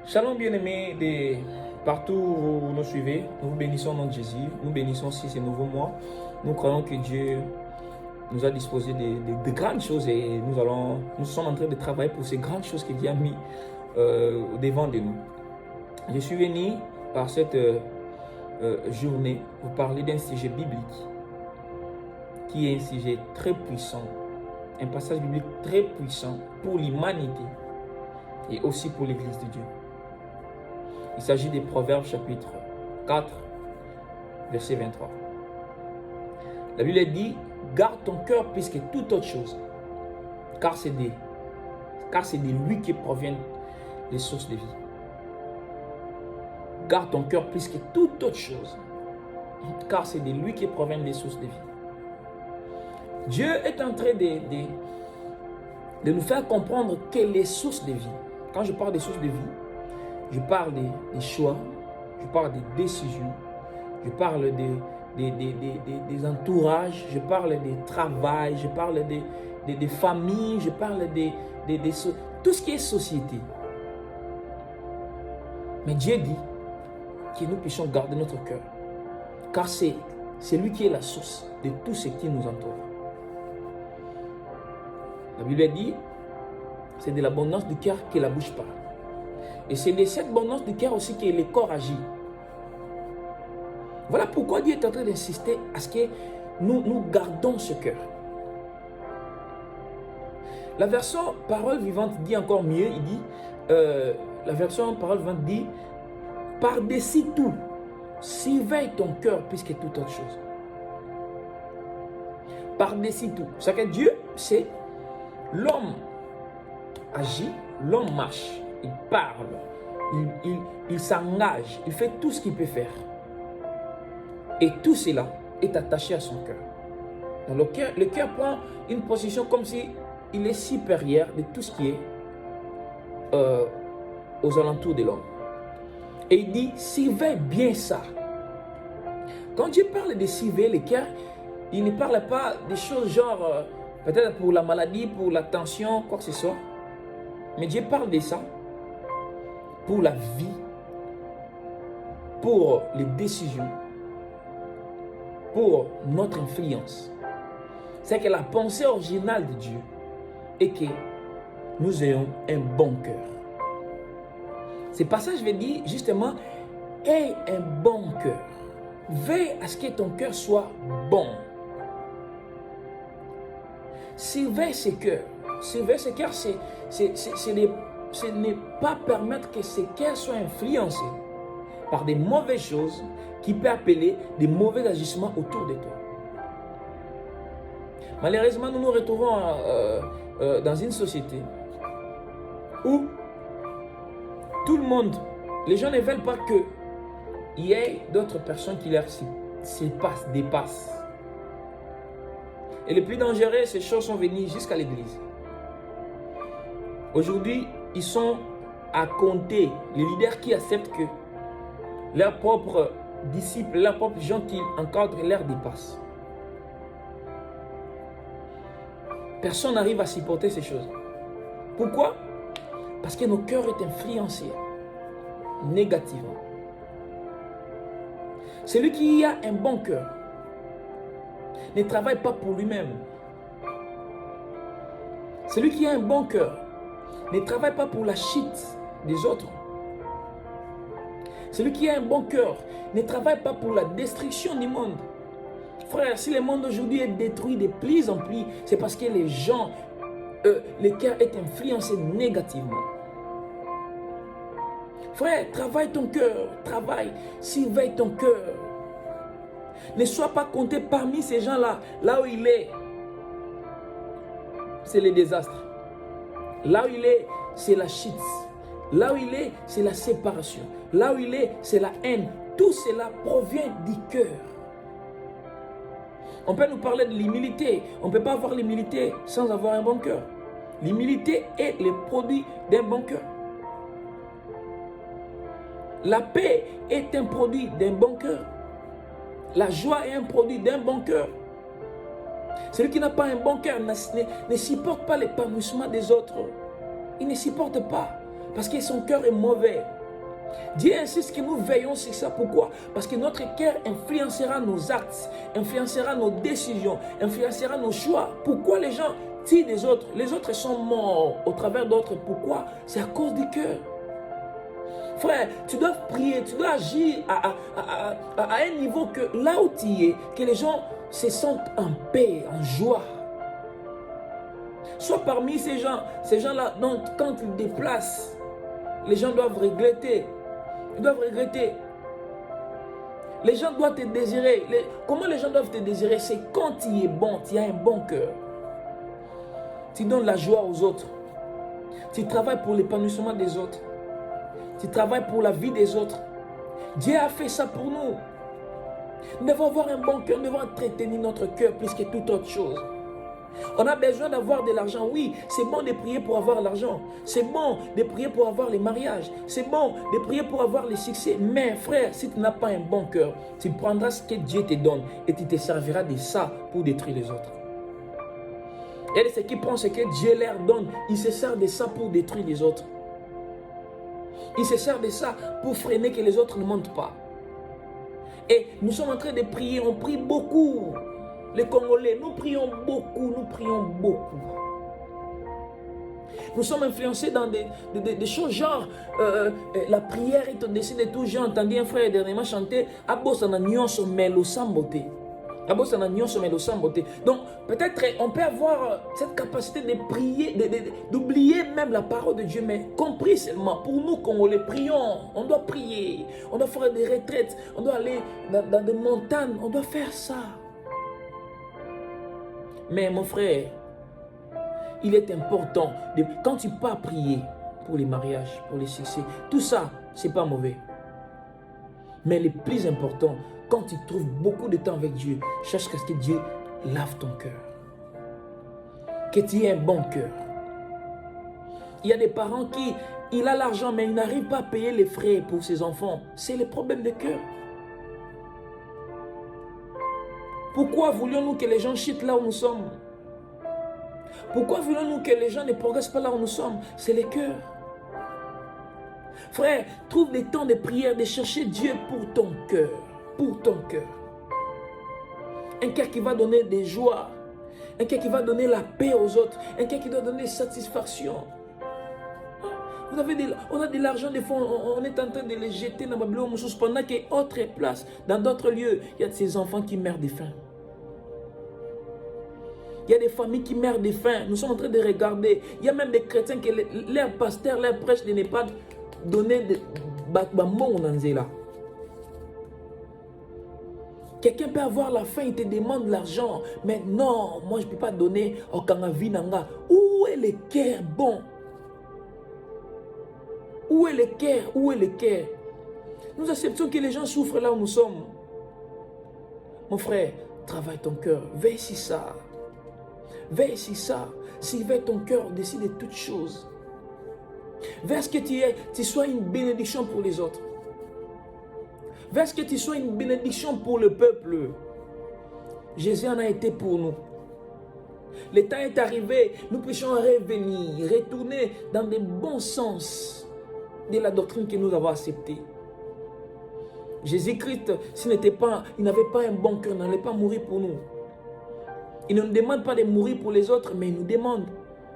Shalom bien-aimés de partout où vous nous suivez. Nous vous bénissons au nom de Jésus. Nous bénissons aussi ce nouveau mois. Nous croyons que Dieu nous a disposé de grandes choses et nous sommes en train de travailler pour ces grandes choses que Dieu a mis au devant de nous. Je suis venu par cette journée vous parler d'un sujet biblique qui est un sujet très puissant, un passage biblique très puissant pour l'humanité et aussi pour l'Église de Dieu. Il s'agit des Proverbes chapitre 4, verset 23. La Bible dit, garde ton cœur plus que toute autre chose, car c'est de lui que proviennent les sources de vie. Garde ton cœur plus que toute autre chose, car c'est de lui que proviennent les sources de vie. Dieu est en train de nous faire comprendre que les sources de vie, quand je parle des sources de vie, je parle des choix, je parle des décisions, je parle des entourages, je parle des travails, je parle des familles, je parle tout ce qui est société. Mais Dieu dit que nous puissions garder notre cœur, car c'est lui qui est la source de tout ce qui nous entoure. La Bible dit, c'est de l'abondance du cœur que la bouche parle. Et c'est de cette abondance du cœur aussi que le corps agit. Voilà pourquoi Dieu est en train d'insister à ce que nous gardons ce cœur. La version parole vivante dit encore mieux, il dit, la version parole vivante dit, par-dessus tout, surveille ton cœur plus que toute autre chose. Par-dessus tout. C'est que Dieu, c'est l'homme agit, l'homme marche. Il parle, il s'engage, il fait tout ce qu'il peut faire. Et tout cela est attaché à son cœur. Donc le cœur prend une position comme si il est supérieur de tout ce qui est aux alentours de l'homme. Et il dit, surveille bien ça. Quand Dieu parle de surveiller le cœur, il ne parle pas des choses genre, peut-être pour la maladie, pour la tension, quoi que ce soit. Mais Dieu parle de ça pour la vie, pour les décisions, pour notre influence. C'est que la pensée originale de Dieu est que nous ayons un bon cœur. Ce passage veut dire justement, aie un bon cœur. Veille à ce que ton cœur soit bon. Surveille ce cœur. Surveille ce cœur, ce n'est pas permettre que ces cœurs soient influencés par des mauvaises choses qui peuvent appeler des mauvais agissements autour de toi. Malheureusement, nous nous retrouvons dans une société où tout le monde, les gens ne veulent pas qu'il y ait d'autres personnes qui leur dépassent. Et le plus dangereux, ces choses sont venues jusqu'à l'église. Aujourd'hui, ils sont à compter, les leaders qui acceptent que leurs propres disciples, leurs propres gens qui encadrent leur dépassent. Personne n'arrive à supporter ces choses. Pourquoi? Parce que nos cœurs sont influencés négativement. Celui qui a un bon cœur ne travaille pas pour lui-même. Celui qui a un bon cœur ne travaille pas pour la chute des autres. Celui qui a un bon cœur ne travaille pas pour la destruction du monde. Frère, si le monde aujourd'hui est détruit de plus en plus, c'est parce que les gens, le cœur est influencé négativement. Frère, travaille ton cœur, travaille, surveille ton cœur. Ne sois pas compté parmi ces gens-là, là où il est, c'est le désastre. Là où il est, c'est la chute. Là où il est, c'est la séparation. Là où il est, c'est la haine. Tout cela provient du cœur. On peut nous parler de l'humilité. On ne peut pas avoir l'humilité sans avoir un bon cœur. L'humilité est le produit d'un bon cœur. La paix est un produit d'un bon cœur. La joie est un produit d'un bon cœur. Celui qui n'a pas un bon cœur ne supporte pas l'épanouissement des autres. Il ne supporte pas. Parce que son cœur est mauvais. Dieu insiste que nous veillons sur ça. Pourquoi? Parce que notre cœur influencera nos actes, influencera nos décisions, influencera nos choix. Pourquoi les gens tirent des autres? Les autres sont morts au travers d'autres. Pourquoi? C'est à cause du cœur. Frère, tu dois prier, tu dois agir à un niveau que là où tu es, que les gens se sentent en paix, en joie. Sois parmi ces gens-là, donc quand ils déplacent, les gens doivent regretter. Ils doivent regretter. Les gens doivent te désirer. Comment les gens doivent te désirer? C'est quand tu es bon, tu as un bon cœur. Tu donnes la joie aux autres. Tu travailles pour l'épanouissement des autres. Tu travailles pour la vie des autres. Dieu a fait ça pour nous. Nous devons avoir un bon cœur. Nous devons entretenir notre cœur plus que toute autre chose. On a besoin d'avoir de l'argent. Oui, c'est bon de prier pour avoir l'argent. C'est bon de prier pour avoir les mariages. C'est bon de prier pour avoir les succès. Mais frère, si tu n'as pas un bon cœur, tu prendras ce que Dieu te donne et tu te serviras de ça pour détruire les autres. Et ceux qui pensent que Dieu leur donne, ils se servent de ça pour détruire les autres. Ils se servent de ça pour freiner que les autres ne montent pas. Et nous sommes en train de prier, on prie beaucoup. Les Congolais, nous prions beaucoup, nous prions beaucoup. Nous sommes influencés dans des choses genre la prière est au-dessus de tout. J'ai entendu un frère dernièrement chanter Abosana nyonso melo sambote. Abosana nyonso melo sambote. Donc peut-être on peut avoir cette capacité de prier, d'oublier même la parole de Dieu, mais compris seulement. Pour nous Congolais, prions. On doit prier, on doit faire des retraites, on doit aller dans des montagnes, on doit faire ça. Mais mon frère, il est important, quand tu pars prier pour les mariages, pour les succès, tout ça, c'est pas mauvais. Mais le plus important, quand tu trouves beaucoup de temps avec Dieu, cherche à ce que Dieu lave ton cœur. Que tu aies un bon cœur. Il y a des parents qui, il a l'argent, mais il n'arrive pas à payer les frais pour ses enfants. C'est le problème de cœur. Pourquoi voulions-nous que les gens chutent là où nous sommes? Pourquoi voulons-nous que les gens ne progressent pas là où nous sommes? C'est le cœur. Frère, trouve des temps de prière, de chercher Dieu pour ton cœur. Pour ton cœur. Un cœur qui va donner des joies. Un cœur qui va donner la paix aux autres. Un cœur qui doit donner satisfaction. On a de l'argent, des fois, on est en train de les jeter dans Babylone, pendant qu'il y a autre place, dans d'autres lieux, il y a ces enfants qui meurent de faim. Il y a des familles qui meurent de faim. Nous sommes en train de regarder. Il y a même des chrétiens que leurs pasteurs, leurs prêches ne pas donner de là. Quelqu'un peut avoir la faim, il te demande l'argent. Mais non, moi je ne peux pas donner au Kangavi Nanga. Où est le cœur bon? Où est le cœur? Où est le cœur? Nous acceptons que les gens souffrent là où nous sommes. Mon frère, travaille ton cœur. Veille sur ça. Veille sur ça. Surveille ton cœur au-dessus de toutes choses. Veille à ce que tu sois une bénédiction pour les autres. Veille à ce que tu sois une bénédiction pour le peuple. Jésus en a été pour nous. Le temps est arrivé, nous puissions revenir, retourner dans le bon sens de la doctrine que nous avons acceptée. Jésus-Christ, il n'avait pas un bon cœur, il n'allait pas mourir pour nous. Il ne nous demande pas de mourir pour les autres, mais il nous demande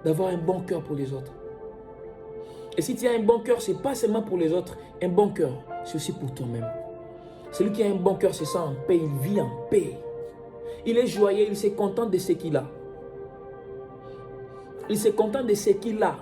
d'avoir un bon cœur pour les autres. Et si tu as un bon cœur, ce n'est pas seulement pour les autres. Un bon cœur, c'est aussi pour toi-même. Celui qui a un bon cœur se sent en paix, il vit en paix. Il est joyeux, il se contente de ce qu'il a. Il se contente de ce qu'il a.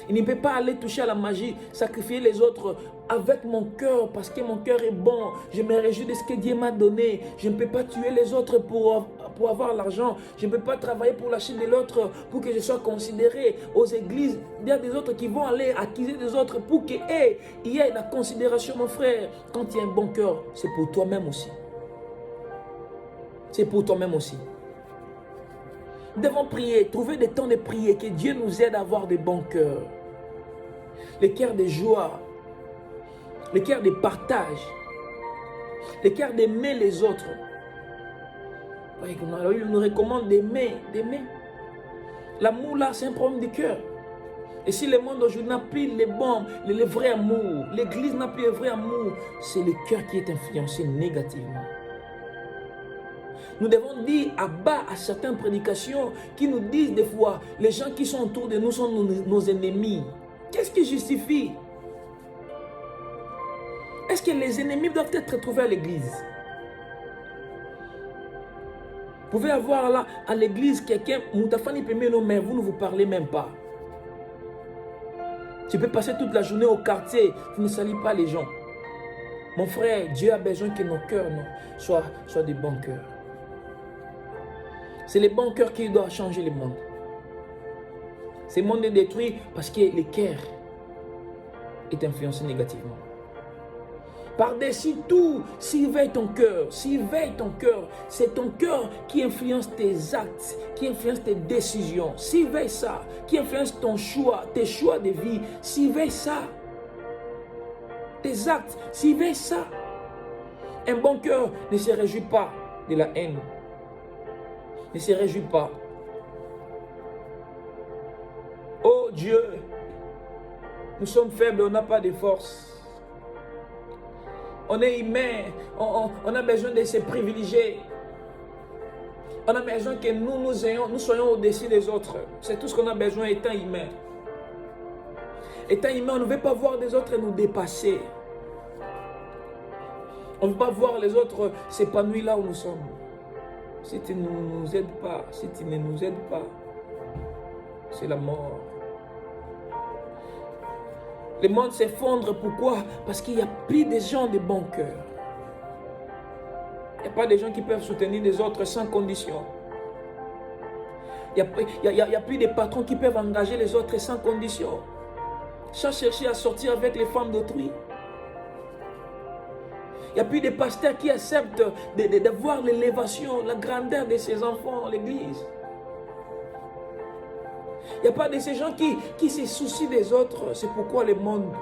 Il ne peut pas aller toucher à la magie, sacrifier les autres avec mon cœur, parce que mon cœur est bon. Je me réjouis de ce que Dieu m'a donné. Je ne peux pas tuer les autres pour avoir l'argent. Je ne peux pas travailler pour lâcher de l'autre pour que je sois considéré. Aux églises, il y a des autres qui vont aller accuser des autres pour qu'il y ait la considération, mon frère. Quand il y a un bon cœur, c'est pour toi-même aussi. C'est pour toi-même aussi. Nous devons prier, trouver des temps de prier, que Dieu nous aide à avoir de bons cœurs. Les cœurs de joie, les cœurs de partage, les cœurs d'aimer les autres. Il nous recommande d'aimer. L'amour là, c'est un problème de cœur. Et si le monde aujourd'hui n'a plus le vrai amour, l'église n'a plus le vrai amour, c'est le cœur qui est influencé négativement. Nous devons dire à bas à certaines prédications qui nous disent des fois, les gens qui sont autour de nous sont nos ennemis. Qu'est-ce qui justifie? Est-ce que les ennemis doivent être trouvés à l'église? Vous pouvez avoir là à l'église quelqu'un, Moutafani Pemeno, mais vous ne vous parlez même pas. Tu peux passer toute la journée au quartier, tu ne salis pas les gens. Mon frère, Dieu a besoin que nos cœurs soient des bons cœurs. C'est les bons cœurs qui doivent changer le monde. Ce monde est détruit parce que le cœur est influencé négativement. Par-dessus tout, surveille ton cœur, c'est ton cœur qui influence tes actes, qui influence tes décisions, surveille ça, qui influence ton choix, tes choix de vie, surveille ça, tes actes, surveille ça. Un bon cœur ne se réjouit pas de la haine, ne se réjouit pas. Oh Dieu, nous sommes faibles, on n'a pas de force. On est humain, on a besoin de se privilégier. On a besoin que nous soyons au-dessus des autres. C'est tout ce qu'on a besoin étant humain. Étant humain, on ne veut pas voir les autres nous dépasser. On ne veut pas voir les autres s'épanouir là où nous sommes. Si tu ne nous aides pas, si tu ne nous aides pas, c'est la mort. Le monde s'effondre, pourquoi? Parce qu'il n'y a plus de gens de bon cœur. Il n'y a pas de gens qui peuvent soutenir les autres sans condition. Il n'y a plus de patrons qui peuvent engager les autres sans condition. Sans chercher à sortir avec les femmes d'autrui. Il n'y a plus de pasteurs qui acceptent d'avoir l'élévation, la grandeur de ses enfants, l'église. Il n'y a pas de ces gens qui se soucient des autres. C'est pourquoi le monde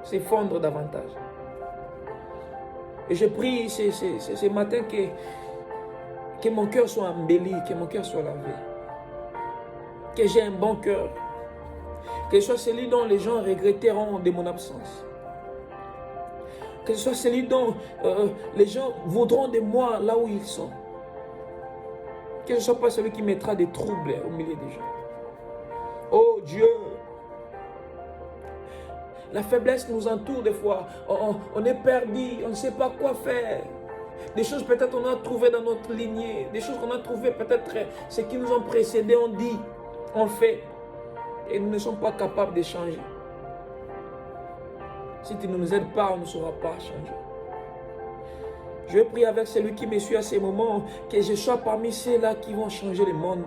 s'effondre davantage. Et je prie ce matin que mon cœur soit embelli, que mon cœur soit lavé. Que j'ai un bon cœur. Que ce soit celui dont les gens regretteront de mon absence. Que ce soit celui dont les gens voudront de moi là où ils sont. Que ce ne soit pas celui qui mettra des troubles au milieu des gens. Oh Dieu, la faiblesse nous entoure des fois. On est perdu, on ne sait pas quoi faire. Des choses peut-être on a trouvées dans notre lignée. Des choses qu'on a trouvées peut-être ceux qui nous ont précédés ont dit, ont fait. Et nous ne sommes pas capables de changer. Si tu ne nous aides pas, on ne saura pas changer. Je prie avec celui qui me suit à ces moments, que je sois parmi ceux-là qui vont changer le monde.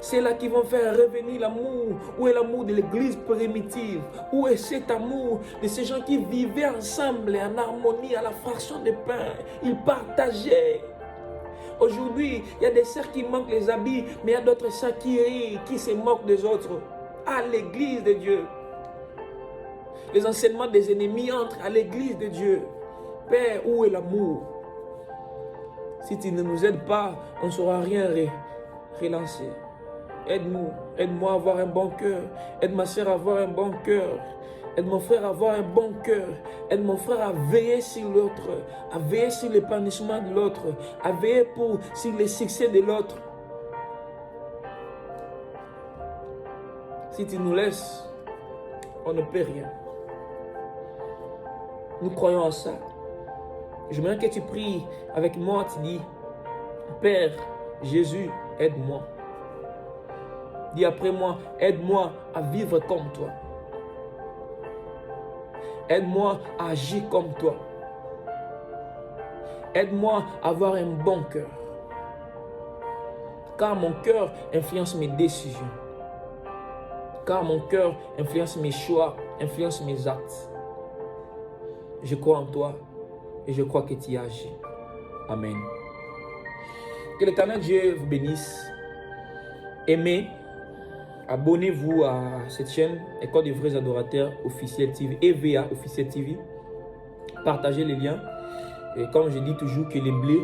Ceux-là qui vont faire revenir l'amour. Où est l'amour de l'église primitive? Où est cet amour de ces gens qui vivaient ensemble en harmonie, à la fraction de pain? Ils partageaient. Aujourd'hui, il y a des sœurs qui manquent les habits, mais il y a d'autres sœurs qui rient, qui se moquent des autres. À l'église de Dieu. Les enseignements des ennemis entrent à l'église de Dieu. Père, où est l'amour? Si tu ne nous aides pas, on ne saura rien relancer. Aide-nous, aide-moi à avoir un bon cœur. Aide ma soeur à avoir un bon cœur. Aide mon frère à avoir un bon cœur. Aide mon frère à veiller sur l'autre, à veiller sur l'épanouissement de l'autre, à veiller sur le succès de l'autre. Si tu nous laisses, on ne peut rien. Nous croyons en ça. J'aimerais que tu pries avec moi, tu dis, Père Jésus, aide-moi. Dis après moi, aide-moi à vivre comme toi. Aide-moi à agir comme toi. Aide-moi à avoir un bon cœur. Car mon cœur influence mes décisions. Car mon cœur influence mes choix, influence mes actes. Je crois en toi et je crois que tu agis. Amen. Que l'Éternel Dieu vous bénisse. Aimez, abonnez-vous à cette chaîne, École des vrais adorateurs officiel TV, EVA officiel TV. Partagez les liens. Et comme je dis toujours que les blés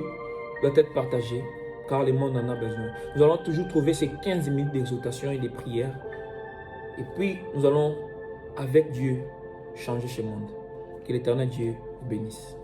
doivent être partagés. car le monde en a besoin. Nous allons toujours trouver ces 15 minutes d'exhortation et de prière. Et puis, nous allons, avec Dieu, changer ce monde. Que l'Éternel Dieu vous bénisse.